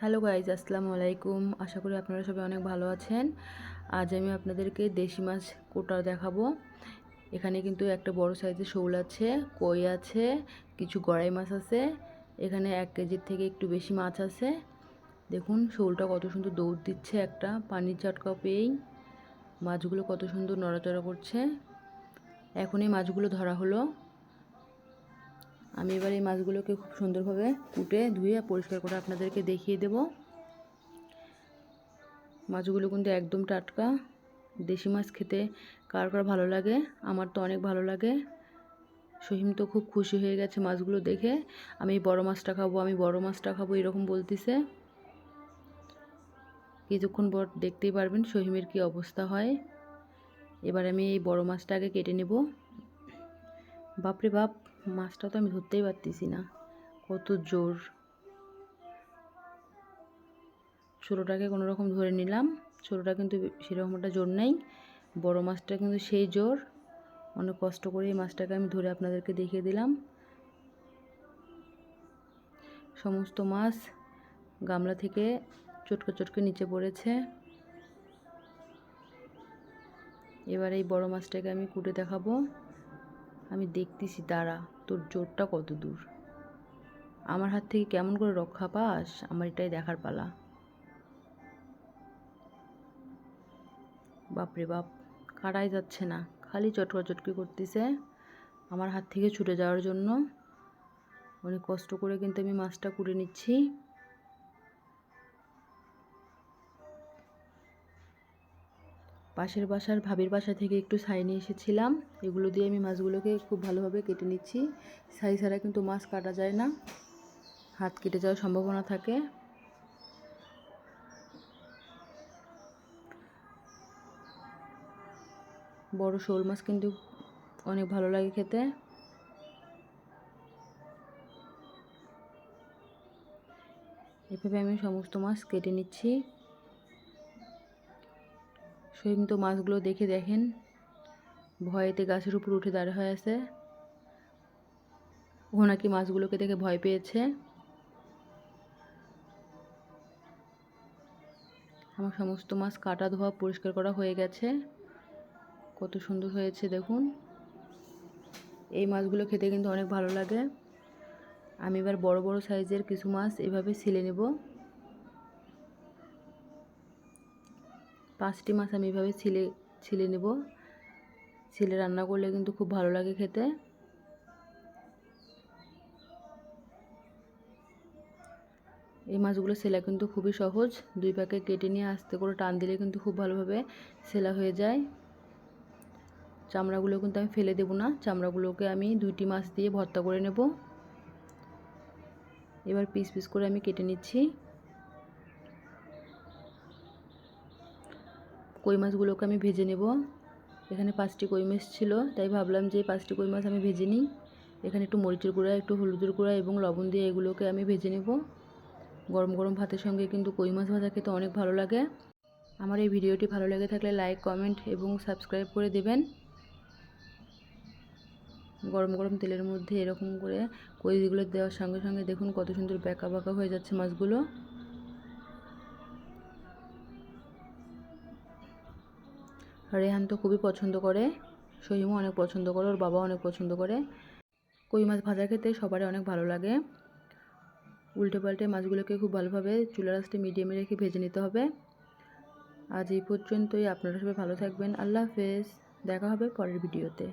Hello guys, আসসালামু আলাইকুম। আশা করি আপনারা সবাই অনেক ভালো আছেন। আজ আমি আপনাদেরকে দেশি মাছ কোটা দেখাবো। এখানে কিন্তু একটা বড় সাইজের শোল আছে, কই আছে, কিছু গড়াই মাছ আছে। এখানে 1 কেজির থেকে একটু বেশি মাছ আছে। দেখুন শোলটা কত সুন্দর দৌড় দিচ্ছে, একটা পানির ঝটকা পেয়েই মাছগুলো কত সুন্দর নড়াচড়া করছে। এখন এই মাছগুলো ধরা হলো। আমি এবার এই মাছগুলোকে খুব সুন্দরভাবে কুটে ধুয়ে পরিষ্কার করে আপনাদেরকে দেখিয়ে দেব। মাছগুলো কিন্তু একদম টাটকা। দেশি মাছ খেতে কার কার ভালো লাগে? আমার তো অনেক ভালো লাগে। সহিম তো খুব খুশি হয়ে গেছে মাছগুলো দেখে। আমি বড় মাছটা খাবো, আমি বড় মাছটা খাবো, এরকম বলতেছে। কিছুক্ষণ পর দেখতেই পারবেন সহিমের কি অবস্থা হয়। এবার আমি এই বড় মাছটা আগে কেটে নেব। বাপরে বাপ, মাছটা তো আমি ধরতেই পারতেছি না, কত জোর। ছোটোটাকে কোনো রকম ধরে নিলাম। ছোটোটা কিন্তু সেরকম একটা জোর নেই, বড় মাছটা কিন্তু সেই জোর। অনেক কষ্ট করে এই মাছটাকে আমি ধরে আপনাদেরকে দেখিয়ে দিলাম। সমস্ত মাছ গামলা থেকে চটকে চটকে নিচে পড়েছে। এবার এই বড় মাছটাকে আমি কুটে দেখাবো। আমি দেখতেছি, দাঁড়া, তোর জোরটা কত দূর, আমার হাত থেকে কেমন করে রক্ষা পাস, আমার এটাই দেখার পালা। বাপরে বাপ, কাটাই যাচ্ছে না, খালি চটকা চটকি করতেছে আমার হাত থেকে ছুটে যাওয়ার জন্য। অনেক কষ্ট করে কিন্তু আমি মাছটা কুটে নিচ্ছি। পাশের বাসার ভাবির বাসা থেকে একটু ছাই নিয়ে এসেছিলাম, এগুলো দিয়ে আমি মাছগুলোকে খুব ভালোভাবে কেটে নিচ্ছি। ছাই ছাড়া কিন্তু মাছ কাটা যায় না, হাত কেটে যাওয়ার সম্ভাবনা থাকে। বড় শোল মাছ কিন্তু অনেক ভালো লাগে খেতে। এভাবে আমি সমস্ত মাছ কেটে নিচ্ছি। সহিম তো মাছগুলো দেখে দেখেন ভয়েতে গাছের উপর উঠে দাঁড়া হয়ে আছে। ও নাকি মাছগুলোকে দেখে ভয় পেয়েছে। আমার সমস্ত মাছ কাটা ধোয়া পরিষ্কার করা হয়ে গেছে। কত সুন্দর হয়েছে দেখুন। এই মাছগুলো খেতে কিন্তু অনেক ভালো লাগে। আমি এবার বড় বড় সাইজের কিছু মাছ এভাবে ছিলে নেব। 5টি মাছ আমি এভাবে ছিলে নেব। ছিলে রান্না করলে কিন্তু খুব ভালো লাগে খেতে। এই মাছগুলো সেলা কিন্তু খুবই সহজ। 2 পাকে কেটে নিয়ে আস্তে করে টান দিলে কিন্তু খুব ভালোভাবে সেলা হয়ে যায়। চামড়াগুলো কিন্তু আমি ফেলে দেব না, চামড়াগুলোকে আমি 2টি মাছ দিয়ে ভর্তা করে নেব। এবার পিস পিস করে আমি কেটে নিচ্ছি। কই মাছগুলোকে আমি ভেজে নেব। এখানে 5টি কই মাছ ছিল, তাই ভাবলাম যে 5টি কই মাছ আমি ভেজে নিই। এখানে একটু মরিচের গুঁড়া, একটু হলুদের গুঁড়া এবং লবণ দিয়ে এগুলোকে আমি ভেজে নেব। গরম গরম ভাতের সঙ্গে কিন্তু কই মাছ ভাজা খেতে অনেক ভালো লাগে। আমার এই ভিডিওটি ভালো লেগে থাকলে লাইক, কমেন্ট এবং সাবস্ক্রাইব করে দেবেন। গরম গরম তেলের মধ্যে এরকম করে কইগুলো দেওয়ার সঙ্গে সঙ্গে দেখুন কত সুন্দর বেঁকা বাঁকা হয়ে যাচ্ছে মাছগুলো। রেহান তো খুবই পছন্দ করে, সহিমও অনেক পছন্দ করে, ওর বাবা অনেক পছন্দ করে। কই মাছ ভাজা খেতে সবারই অনেক ভালো লাগে। উল্টে পাল্টে মাছগুলোকে খুব ভালোভাবে চুলার আঁচটা মিডিয়ামে রেখে ভেজে নিতে হবে। আজ এই পর্যন্তই। আপনারা সবাই ভালো থাকবেন। আল্লাহ হাফেজ। দেখা হবে পরের ভিডিওতে।